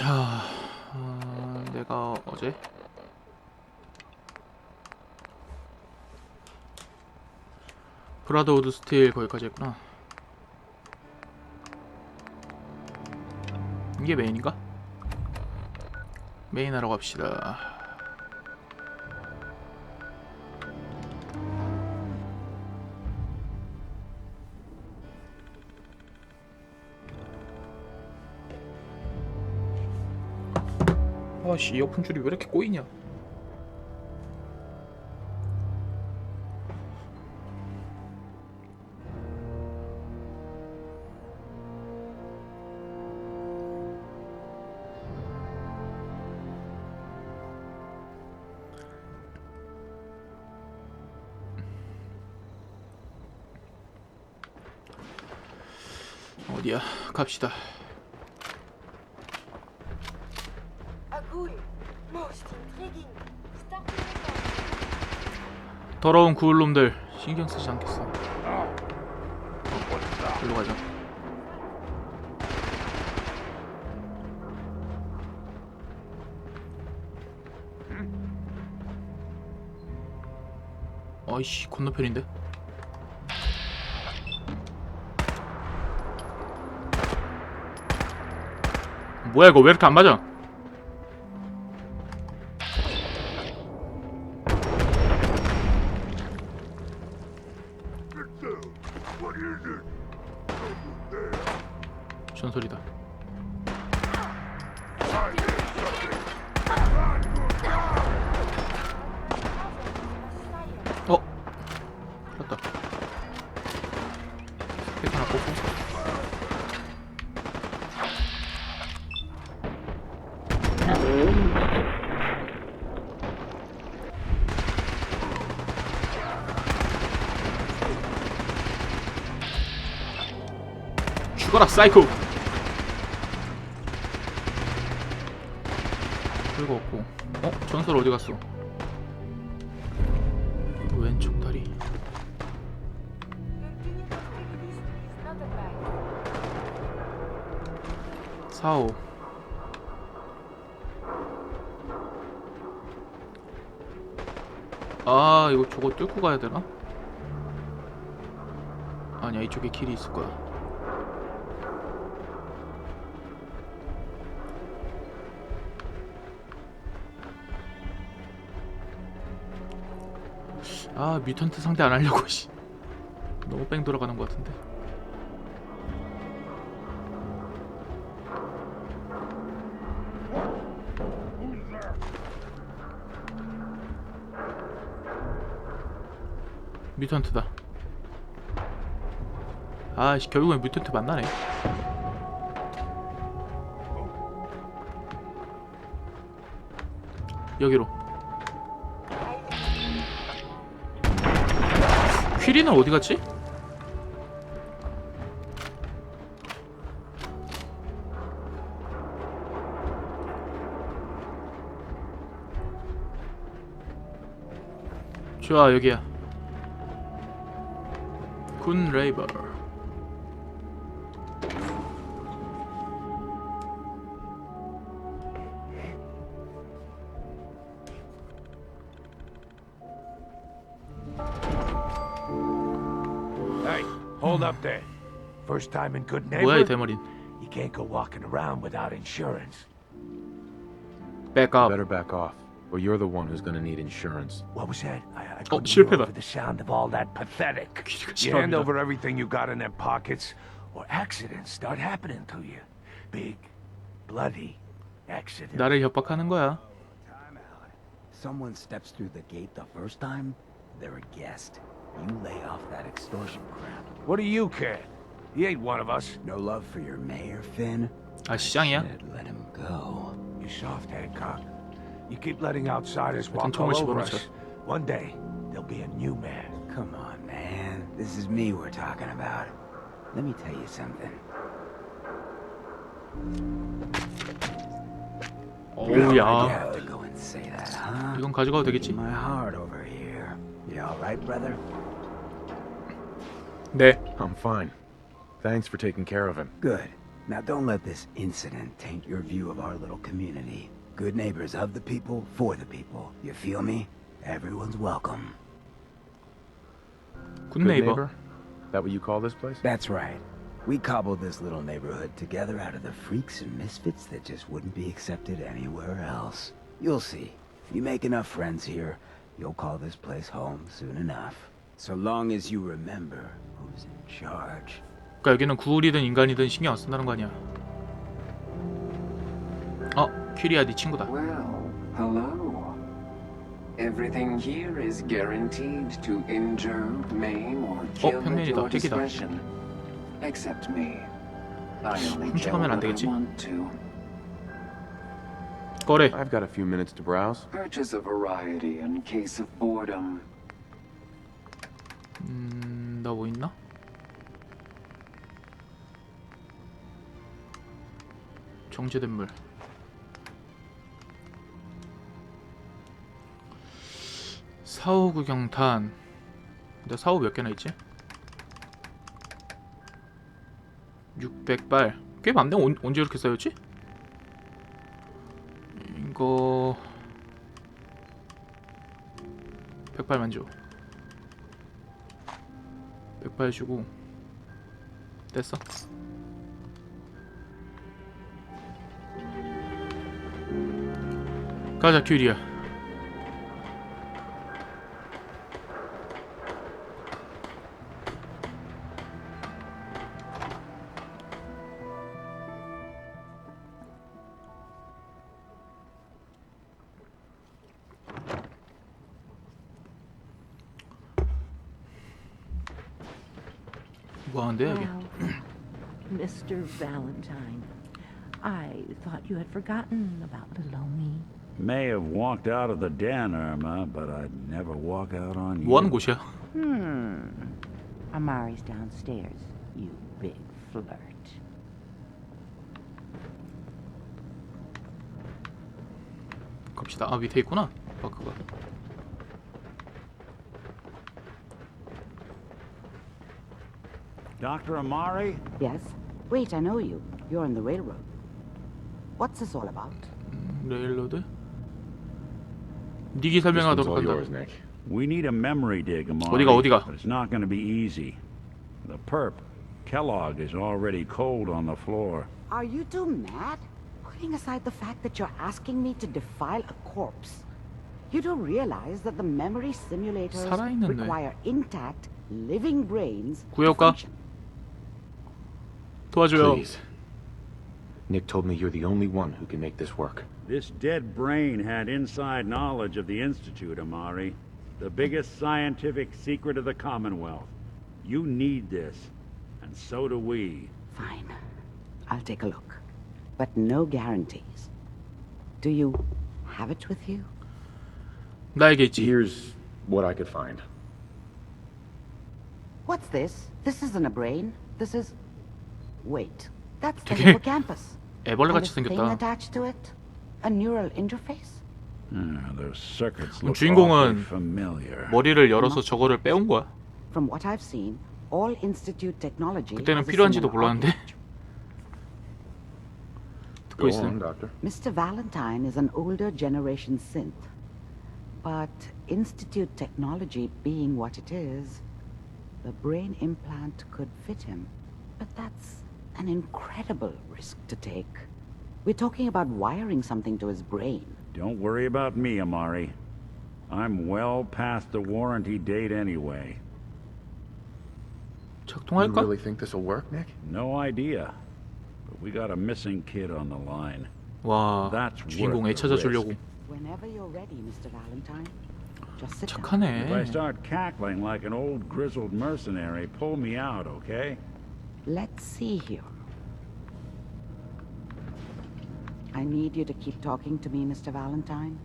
자, 내가 어제 브라더우드 스틸 거기까지 했구나. 이게 메인인가? 메인 하러 갑시다. 아씨, 이어폰 줄이 왜 이렇게 꼬이냐? 어디야? 갑시다. 더러운 구울놈들 신경 쓰지 않겠어. 일로 가자. 아이씨, 건너편인데? 뭐야 이거 왜 이렇게 안 맞아? 전설이다. 그렇다. 스펙 하나 뽑고. 죽어라 사이코. 별거 없고. 전설 어디 갔어? 왼쪽 다리. 사오. 아, 이거 저거 뚫고 가야 되나? 아니야, 이쪽에 길이 있을 거야. 아, 뮤턴트 상대 안 하려고 씨. 너무 뺑 돌아가는 것 같은데. 뮤턴트다. 아씨, 결국엔 뮤턴트 만나네. 여기로. 퀴리는 어디 갔지? 좋아, 여기야. 군 레이버. Hey, hold up there. First time in good 뭐야 이 neighbor? 대머린. You can't go walking around without insurance. Back up. Better back off, or you're the one who's gonna need insurance. What was that? I couldn't 실패다. hear over the sound of all that pathetic. 귀리가 You hand 싫어합니다. over everything you got in them pockets, or accidents start happening to you. Big, bloody accidents. 나를 협박하는 거야. Someone steps through the gate the first time, they're a guest. You lay off that extortion crap. What do you care? He ain't one of us. No love for your mayor, Finn? 아, 시장이야? Should let him go. You soft Hancock. You keep letting outsiders walk 총을 all over 집어넣자. us. One day, there'll be a new man. Come on, man. This is me we're talking about. Let me tell you something. You 오우야. have to go and say that, huh? 이건 가져가도 되겠지? My heart over here. You all right, brother? 네. I'm fine. Thanks for taking care of him. Good. Now don't let this incident taint your view of our little community. Good neighbors of the people, for the people. You feel me? Everyone's welcome. 굿 네이버. That what you call this place? That's right. We cobbled this little neighborhood together out of the freaks and misfits that just wouldn't be accepted anywhere else. You'll see. You make enough friends here, you'll call this place home soon enough. So long as you remember who's in charge. 그러니까 여기는 구울이든 인간이든 신경 안 쓴다는 거 아니야. 퀴리야 네 친구다. Well, hello. Everything here is guaranteed to injure, maim, or kill at 평면이다. your 택이다. discretion. Except me. I only kill 훔쳐가면 안 what I 되겠지? want to. 거래. I've got a few minutes to browse. Purchase a variety in case of boredom. 나 뭐 있나? 정제된 물. 사후 구경탄. 근데 사후 몇 개나 있지? 600발. 꽤 많네. 언제 이렇게 쌓였지? 이거 100발만 줘. 100발 주고 됐어. 가자 큐리야. 뭐 하는데 여기? Well, Mr. Valentine, I thought you had forgotten about little old me. May have walked out of the den, Irma, but I'd never walk out on you. 뭐 하는 곳이야? Amari's downstairs, you big flirt. 갑시다. 아 밑에 있구나. 바크가. Dr. Amari? Yes? Wait, I know you. You're on the railroad. What's this all about? 레일로드? 닉이 This one's 설명하도록 all 한다. yours, Nick. We need a memory dig, Amari. 어디가? But it's not going to be easy. The perp, Kellogg, is already cold on the floor. Are you two mad? Putting aside the fact that you're asking me to defile a corpse, you don't realize that the memory simulators 살아있는 뇌. require intact, living brains to 구역가? function. 도와줘요. Please. Nick told me you're the only one who can make this work. This dead brain had inside knowledge of the Institute, Amari. The biggest scientific secret of the Commonwealth. You need this, and so do we. Fine. I'll take a look. But no guarantees. Do you have it with you? 나에게 있지. Here's what I could find. What's this? This isn't a brain. This is... Wait. That's the 되게 hippocampus. 애벌레 And 같이 this thing 생겼다. attached to it? A neural interface? Those circuits 그럼 look 주인공은 awfully familiar. 머리를 열어서 저거를 빼온 거야. From what I've seen, all institute technology 그때는 has a 필요한지도 similar 몰랐는데. architecture. 듣고 Go 있음. on, Doctor. Mr. Valentine is an older generation synth. But institute technology being what it is, the brain implant could fit him. But that's an incredible risk to take. We're talking about wiring something to his brain. Don't worry about me, Amari. I'm well past the warranty date anyway. You 작동할까? really think this'll work, Nick? No idea. But we got a missing kid on the line. 와, That's 주인공 애 worth the 찾아주려고. Whenever you're ready, Mr. Valentine. Just sit down. If I 착하네. start cackling like an old grizzled mercenary, pull me out, okay? Let's see here. I need you to keep talking to me, Mr. Valentine.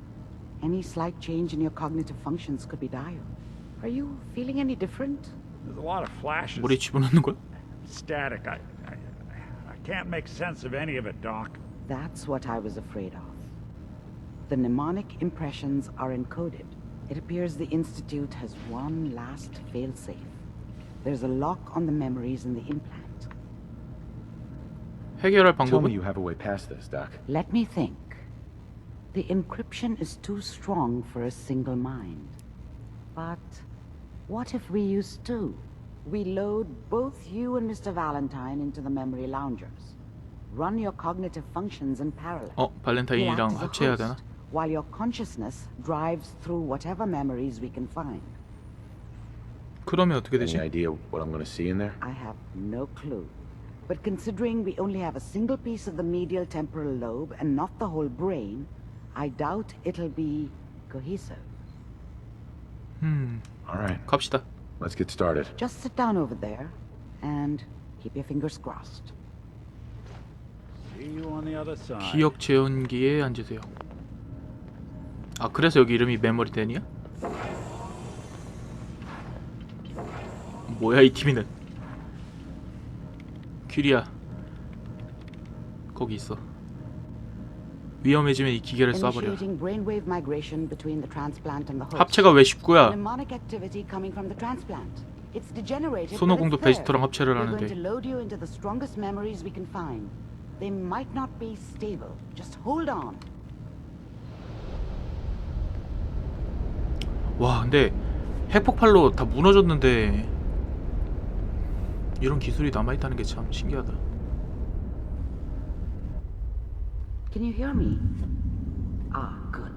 Any slight change in your cognitive functions could be dire. Are you feeling any different? There's a lot of flashes. 머리에 집어넣는 거야? Static. I can't make sense of any of it, Doc. That's what I was afraid of. The mnemonic impressions are encoded. It appears the Institute has one last failsafe. There's a lock on the memories in the implant. 해결할 Tell me 방법은? you have a way past this, Doc. Let me think. The encryption is too strong for a single mind. But what if we use two? We load both you and Mr. Valentine into the memory loungers. Run your cognitive functions in parallel. 어, We'll act 발렌타인이랑 as a 합체해야 host, 되나? while your consciousness drives through whatever memories we can find. 그러면 어떻게 Any 되지? idea what I'm gonna see in there? I have no clue. But considering we only have a single piece of the medial temporal lobe and not the whole brain, I doubt it'll be cohesive. All right, 갑시다. let's get started. Just sit down over there and keep your fingers crossed. See you on the other side. 기억 재현기에 앉으세요. 아, 그래서 여기 이름이 메모리 댄이야? 뭐야 이 TV는? 퀴리야, 거기 있어. 위험해지면 이 기계를 쏴버려. Initiating brainwave migration between the transplant and the host. 합체가 왜 19야? Mnemonic activity coming from the transplant. It's degenerated, but 손오공도 it's there. 베지터랑 합체를 We're going 하는데. to load you into the strongest memories we can find. They might not be stable. Just hold on. 와, 근데 핵폭발로 다 무너졌는데 이런 기술이 남아있다는 게 참 신기하다. Can you hear me? Ah, good.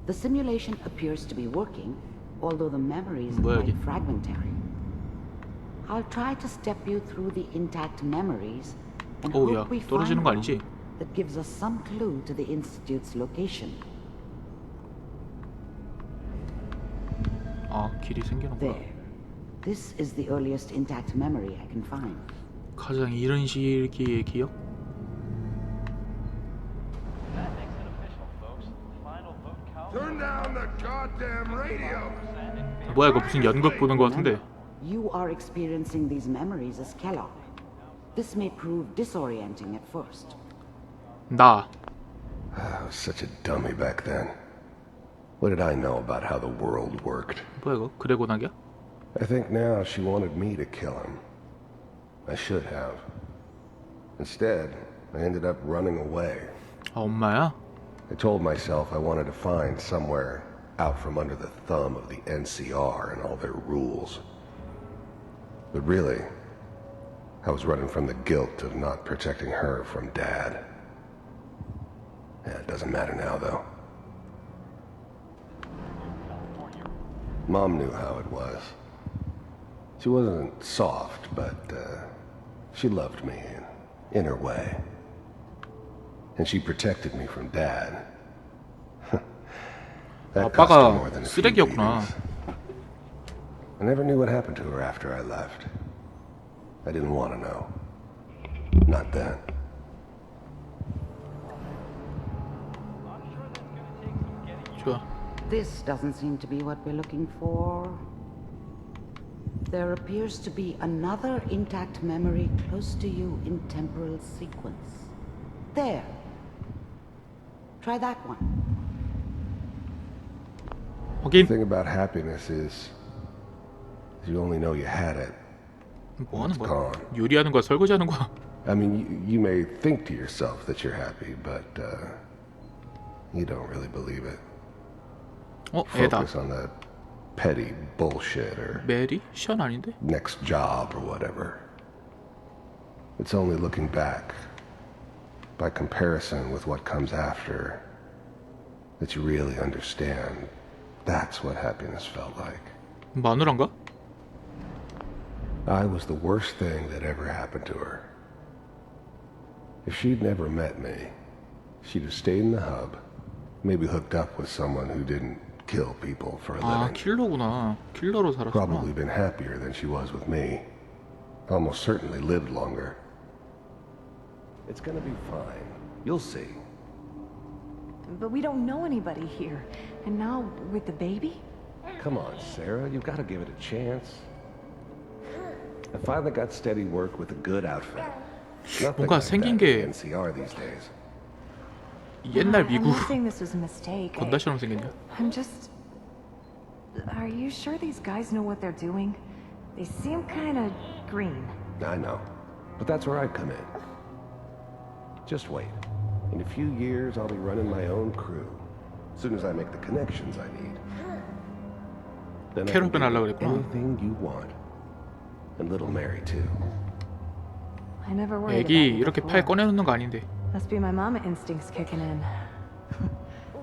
The simulation appears to be working, although the memories are 뭐야, quite 이게? fragmentary. I'll try to step you through the intact memories and 오, hope 야, we 떨어지는 find 거 one 아니지? that gives us some clue to the institute's location. 아, 길이 생기는 거야. There. This is the earliest intact memory I can find. 가장 이른 시기의 기억? Turn down the goddamn radio! 뭐야, 이거 무슨 연극 보는 거 같은데. You are experiencing these memories as Kellogg. This may prove disorienting at first. 나. I was such a dummy back then. What did I know about how the world worked? 뭐야 이거? 그래고 낙이야? I think now she wanted me to kill him. I should have. Instead, I ended up running away. 아, 엄마야? I told myself I wanted to find somewhere out from under the thumb of the NCR and all their rules. But really, I was running from the guilt of not protecting her from Dad. Yeah, it doesn't matter now, though. Mom knew how it was. She wasn't soft, but she loved me in her way. And she protected me from Dad. That cost her more 아빠가 than a few 쓰레기였구나. beatings. I never knew what happened to her after I left. I didn't want to know. Not then. 좋아. This doesn't seem to be what we're looking for. There appears to be another intact memory close to you in temporal sequence. There. Try that one. The 확인. thing about happiness is you only know you had it. 뭐 하는 거야? gone. 요리하는 거야? 설거지하는 거야? I mean, you may think to yourself that you're happy, but you don't really believe it. 어, 애다. Focus on that petty bullshit or 메리? 션 아닌데? next job or whatever. It's only looking back, by comparison with what comes after, that you really understand. That's what happiness felt like. 마누라인가? I was the worst thing that ever happened to her. If she'd never met me, she'd have stayed in the hub, maybe hooked up with someone who didn't kill people for a 아, living. 킬러구나. 킬러로 살았구나. Probably been happier than she was with me. Almost certainly lived longer. It's gonna be fine. You'll see. But we don't know anybody here. And now, with the baby? Come on, Sarah, you've got to give it a chance. I finally got steady work with a good outfit. Nothing 뭔가 like 생긴 that 게 in NCR these days. 옛날 I'm 미국 not saying this was a mistake. 건달처럼 생겼냐? I'm just... Are you sure these guys know what they're doing? They seem kind of green. I know, but that's where I come in. Just wait. In a few years, I'll be running my own crew. As soon as I make the connections I need. Then I can 캐럿은 give 하려고 you 그랬구나. anything you want. And little Mary too. I never worried 애기 about you 이렇게 팔 before. 꺼내놓는 거 아닌데. Must be my mama instincts kicking in.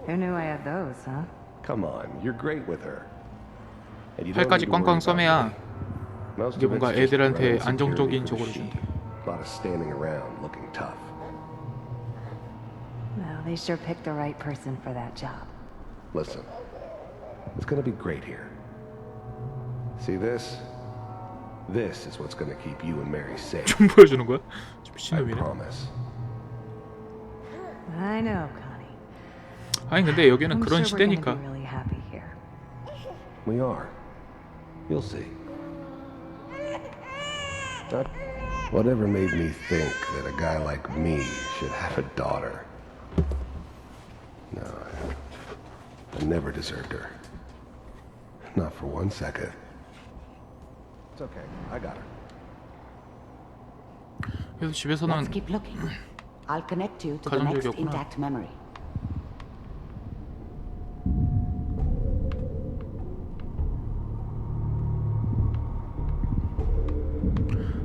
Who knew I had those, huh? Come on, you're great with her. And you don't 팔까지 need to worry 꽝꽝 about 써매야 me. Most 이게 of 뭔가 it's just 애들한테 running 안정적인 security for the 저거를 sheep. 준대. A lot of standing around looking tough. Well, they sure picked the right person for that job. Listen, it's gonna be great here. See this? This is what's gonna keep you and Mary safe. 좀 보여주는 거야? 좀 I 미친놈이네. promise. I know, Connie. 아니 근데 여기는 I'm 그런 sure we're gonna 시대니까. be really happy here. We are. You'll see. But whatever made me think that a guy like me should have a daughter? No, I never deserved her. Not for 1 second. It's okay. I got her. 그래서 Let's 집에서는 keep looking. I'll connect you to the next 가정적이었구나. intact memory.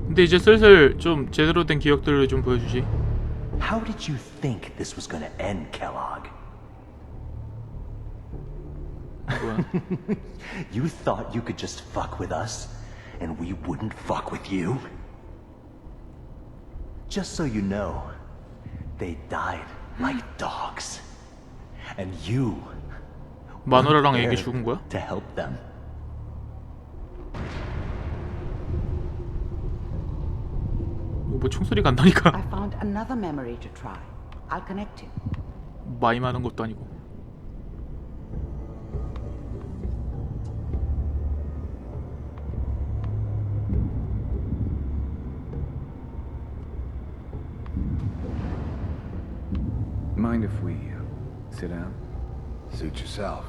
근데 이제 슬슬 좀 제대로 된 기억들을 좀 보여주지. How did you think this was gonna end, Kellogg? 뭐야? You thought you could just fuck with us, and we wouldn't fuck with you? Just so you know, they died like dogs. And you 마누라랑 weren't 애기 there 죽은 거야? to help them. 뭐 총소리가 안 나니까 I found another memory to try. I'll connect you. 마임하는 것도 아니고. Mind if we sit down? Suit yourself.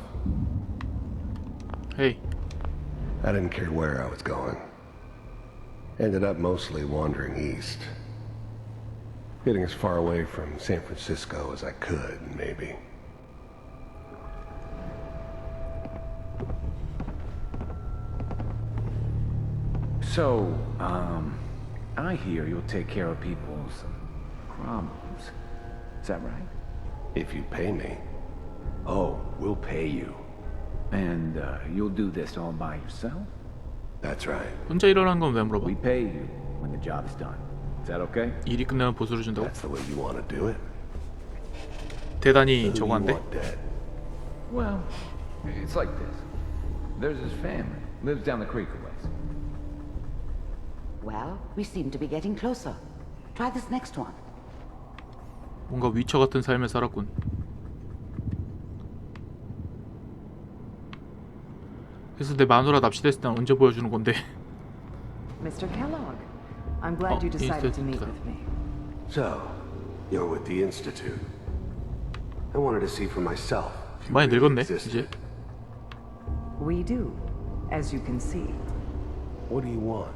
헤이. I didn't care where I was going. Ended up mostly wandering east. Getting as far away from San Francisco as I could, maybe. So, I hear you'll take care of people's problems. Is that right? If you pay me. Oh, we'll pay you. And you'll do this all by yourself? That's right. 혼자 일어나는 건 왜 물어봐? We pay you when the job's done. Is that okay? 일이 끝나면 보수를 준다고? That's the way you want to do it. 대단히 Who do 저거 you 한대? want dead? Well, it's like this. There's his family. Lives down the creek a ways. Well, we seem to be getting closer. Try this next one. 뭔가 위쳐 같은 삶을 살았군. 그래서 내 마누라 납치됐을 땐 언제 보여주는 건데? Mr. Kellogg, I'm glad you decided to meet Institute. with me. So, you're with the Institute. I wanted to see for myself. if you 많이 really 늙었네 existed. 이제. We do, as you can see. What do you want?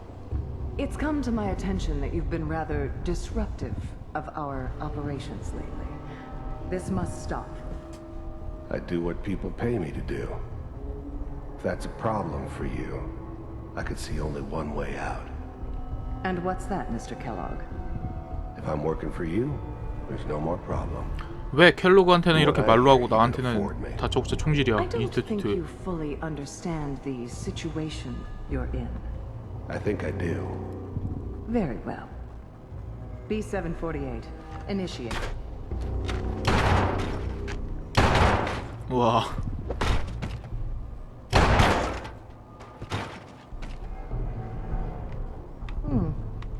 It's come to my attention that you've been rather disruptive of our operations lately. This must stop. I do what people pay me to do. If that's a problem for you, I could see only one way out. And what's that, Mr. Kellogg? If I'm working for you, there's no more problem. 왜 켈로그한테는 이렇게 Well, 말로 하고 you can afford 나한테는 me. 다짜고짜 총질이야? I don't think you 인스티튜트. fully understand the situation you're in. I think I do. Very well. B-748, initiate. 와.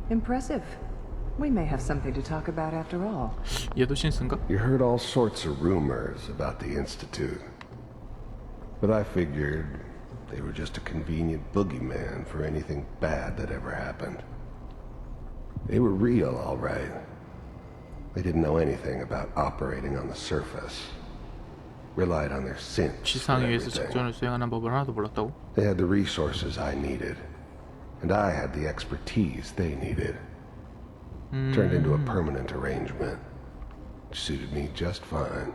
Impressive. We may have something to talk about after all. 얘도 신스인가? You heard all sorts of rumors about the Institute. But I figured they were just a convenient boogeyman for anything bad that ever happened. They were real, all right. They didn't know anything about operating on the surface. Relied on their synths for 지상 위에서 everything. 작전을 수행하는 법을 하나도 몰랐다고? They had the resources I needed. And I had the expertise they needed. Turned into a permanent arrangement. Suited me just fine.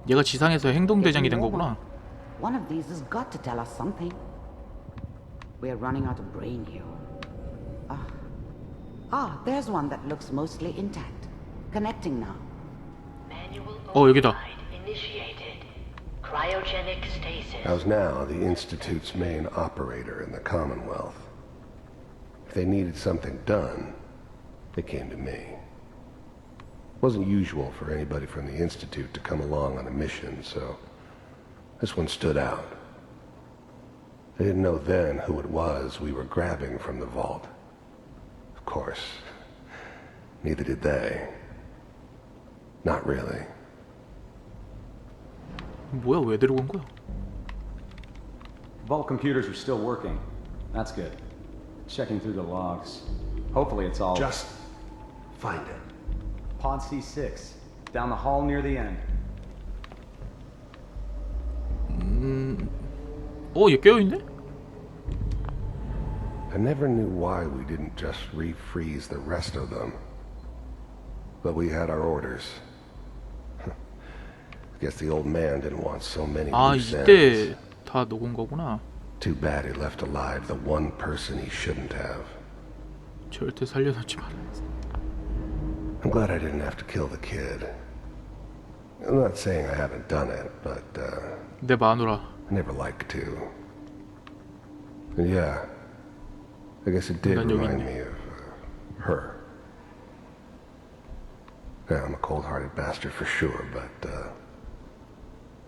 얘가 지상에서 행동대장이 된 거구나. One of these has got to tell us something. We're running out of brain here. There's one that looks mostly intact. Connecting now. 여기다. Cryogenic stasis. I was now the Institute's main operator in the Commonwealth. If they needed something done, they came to me. It wasn't usual for anybody from the Institute to come along on a mission, so this one stood out. They didn't know then who it was we were grabbing from the vault. Of course, neither did they. Not really. 뭐야, 왜 데리고 온 거야? Vault computers are still working. That's good. Checking through the logs. Hopefully it's all... Just find it. Pod C6. Down the hall near the end. 얘 깨어있네? I never knew why we didn't just refreeze the rest of them. But we had our orders. I guess the old man didn't want so many loose ends. 이때 다 녹은 거구나. Too bad he left alive the one person he shouldn't have. 절대 살려놓지 마라. I'm glad I didn't have to kill the kid. I'm not saying I haven't done it, but 내 마누라. I never liked to. And yeah, I guess it did remind me of her. Yeah, I'm a cold-hearted bastard for sure, but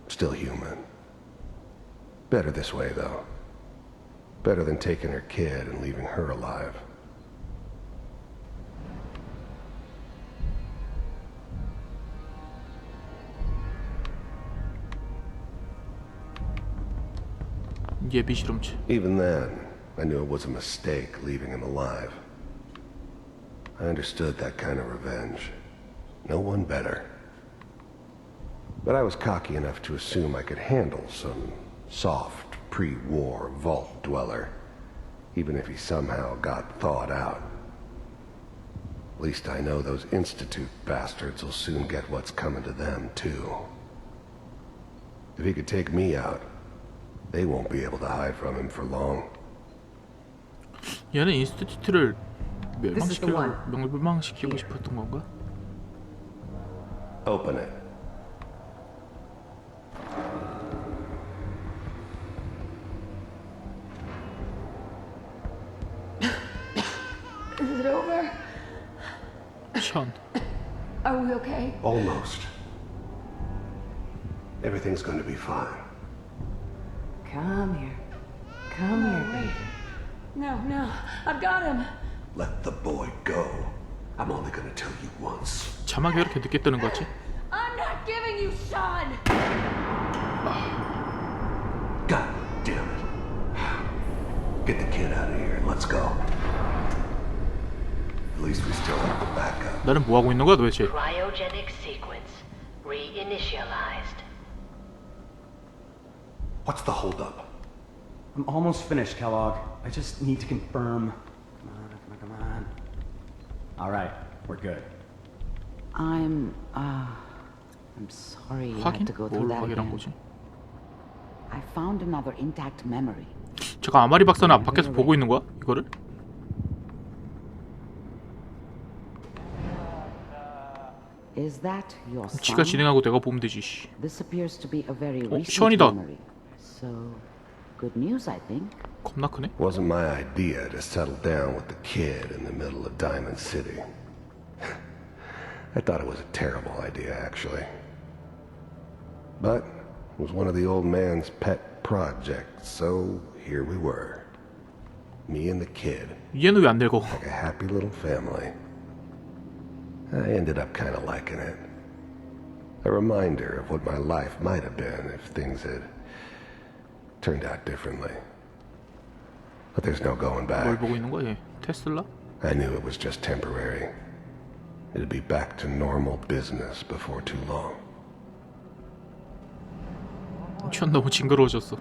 still human. Better this way, though. Better than taking her kid and leaving her alive. 예비 실험체. Even then, I knew it was a mistake leaving him alive. I understood that kind of revenge. No one better. But I was cocky enough to assume I could handle some soft, pre-war vault dweller, even if he somehow got thawed out. At least I know those Institute bastards will soon get what's coming to them, too. If he could take me out, they won't be able to hide from him for long. 얘는 인스티튜트를 멸망시키고 싶었던 건가? Open it. Is it over? 션. Are we okay? Almost. Everything's going to be fine. Come here. Come here, baby. No, I've got him. Let the boy go. I'm only going to tell you once. 자막이 왜 이렇게 늦게 뜨는 거지? I'm not giving you Sean. God damn it. Get the kid out of here and let's go. At least we still have the backup. 나는 뭐 하고 있는 거야 도대체? Cryogenic sequence reinitialized. What's the holdup? I'm almost finished, Kellogg. I just need to confirm. Come on. All right, we're good. I'm sorry you had 확인? to go 뭘 through that 확인한 again. 거지? I found another intact memory. 잠깐 아마리 박사는 밖에서 보고 있는 거야? 이거를? Is that your 지가 son? 진행하고 내가 보면 되지. 씨. This appears to be a very recent 시원이다. memory. So, good news, I think. 겁나 크네. Wasn't my idea to settle down with the kid in the middle of Diamond City. I thought it was a terrible idea, actually. But it was one of the old man's pet projects, so here we were. Me and the kid. 얘는 왜 안 늙어? Like a happy little family. I ended up kind of liking it. A reminder of what my life might have been if things had turned out differently. But there's no going 뭘 back. 보고 있는 거야 얘? 테슬라? I knew it was just temporary. It'd be back to normal business before too long. 전 너무 징그러워졌어.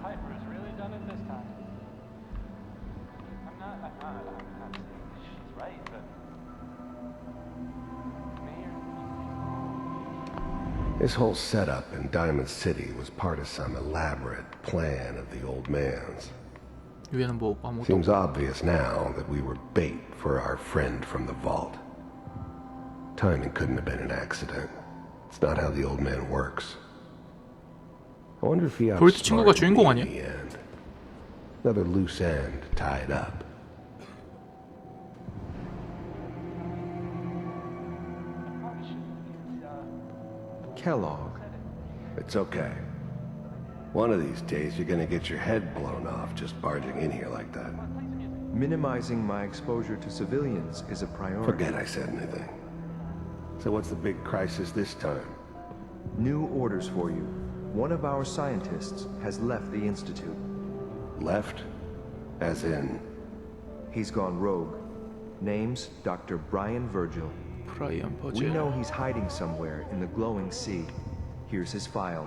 This whole setup in Diamond City was part of some elaborate plan of the old man's. 위에는 뭐 아무것도 Seems 없고. obvious now that we were bait for our friend from the vault. Timing couldn't have been an accident. It's not how the old man works. I wonder if he 볼트 친구가 outsmarted 주인공 me 아니야? in the end. Another loose end tied up. Kellogg. It's okay. One of these days you're gonna get your head blown off just barging in here like that. Minimizing my exposure to civilians is a priority. Forget I said anything. So what's the big crisis this time? New orders for you. One of our scientists has left the Institute. Left? As in? He's gone rogue. Name's Dr. Brian Virgil. 브라이언 We 버질. know he's hiding somewhere in the glowing sea. Here's his file.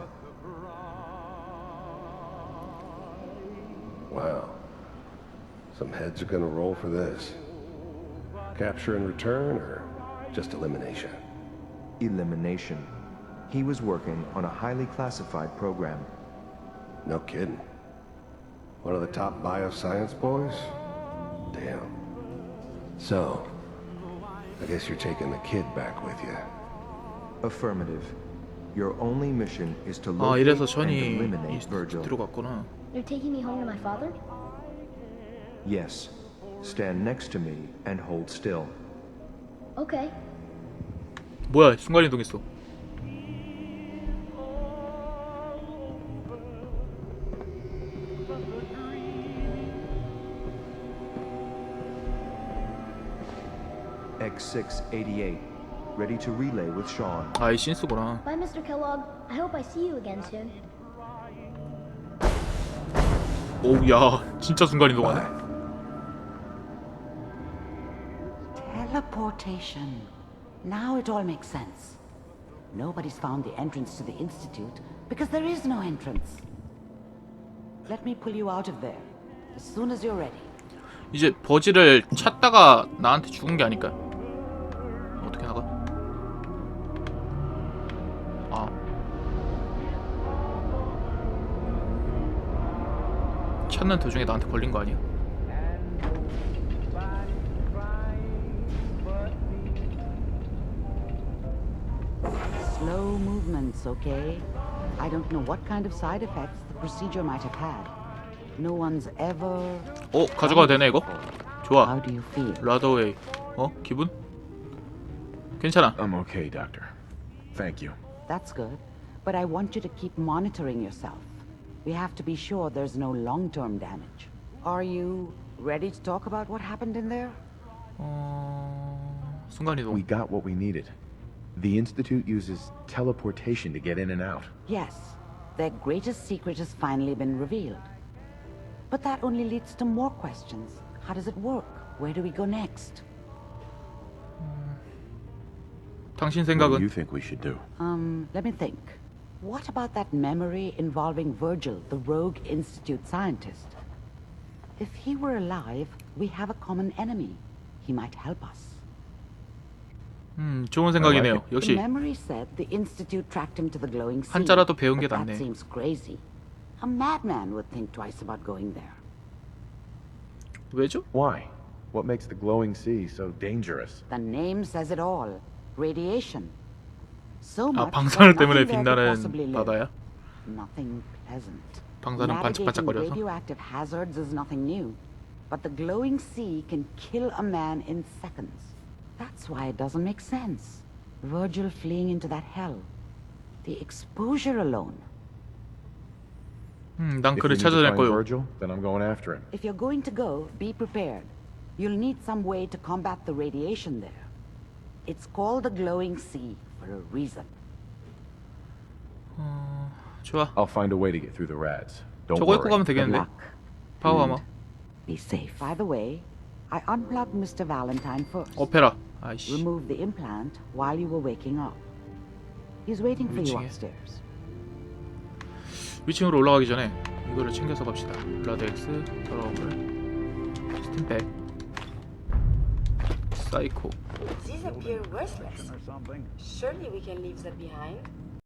Wow. Some heads are gonna roll for this. Capture and return, or just elimination? Elimination. He was working on a highly classified program. No kidding. One of the top bioscience boys? Damn. So, I guess you're taking the kid back with you. Affirmative. Your only mission is to 아, locate 이래서 and 전이 eliminate Virgil. 들어갔구나. They're taking me home to my father? Yes. Stand next to me and hold still. Okay. 뭐야, 순간 이동했어. X688. Ready to relay with Sean. 아, 이 신스구나. Bye, Mr. Kellogg. I hope I see you again soon. 오우, 야, 진짜 순간 이동하네. Teleportation. Now it all makes sense. Nobody's found the entrance to the Institute because there is no entrance. Let me pull you out of there as soon as you're ready. 이제 버지를 찾다가 나한테 죽은 게 아닐까? 어떻게 나가? 아. 찾는 도중에 나한테 걸린 거 아니야? Slow movements, okay? I don't know what kind of side effects the procedure might have had. No one's ever... 어? 가져가도 되네 이거? 좋아. How do you feel? 라더웨이. 어? 기분? 괜찮아. I'm okay, Doctor. Thank you. That's good. But I want you to keep monitoring yourself. We have to be sure there's no long-term damage. Are you ready to talk about what happened in there? 순간이동. We got what we needed. The Institute uses teleportation to get in and out. Yes. Their greatest secret has finally been revealed. But that only leads to more questions. How does it work? Where do we go next? 당신 What do 생각은? you think we should do? Let me think. What about that memory involving Virgil, the rogue Institute scientist? If he were alive, we have a common enemy. He might help us. 좋은 생각이네요. The 역시 memory said the Institute tracked him to the glowing sea. 한자라도 배운 게 But that 낫네. seems crazy. A madman would think twice about going there. 왜죠? Why? What makes the glowing sea so dangerous? The name says it all. Radiation. So 아, much 방사능 that 때문에 nothing there could 빛나는 possibly live. 바다야? Nothing pleasant. 방사능 Navigating 반짝반짝거려서? radioactive hazards is nothing new. But the glowing sea can kill a man in seconds. That's why it doesn't make sense. Virgil fleeing into that hell. The exposure alone. 난 If 그를 we need to 찾아낼 find 거요. Virgil, then I'm going after him. If you're going to go, be prepared. You'll need some way to combat the radiation there. It's called the glowing sea for a reason. 좋아. I'll find a way to get through the rads. Don't 저거 입고 worry. 가면 되겠는데? 파워 아마. Be safe. By the way, I unplugged Mr. Valentine first. 오페라. 아이씨. Remove the implant while you were waking up. He's waiting for you 위층에. upstairs. 위층으로 올라가기 전에 이거를 챙겨서 갑시다. 블라드 X, 더러움을, 시스템 100, 사이코. These appear worthless. Surely we can leave them behind.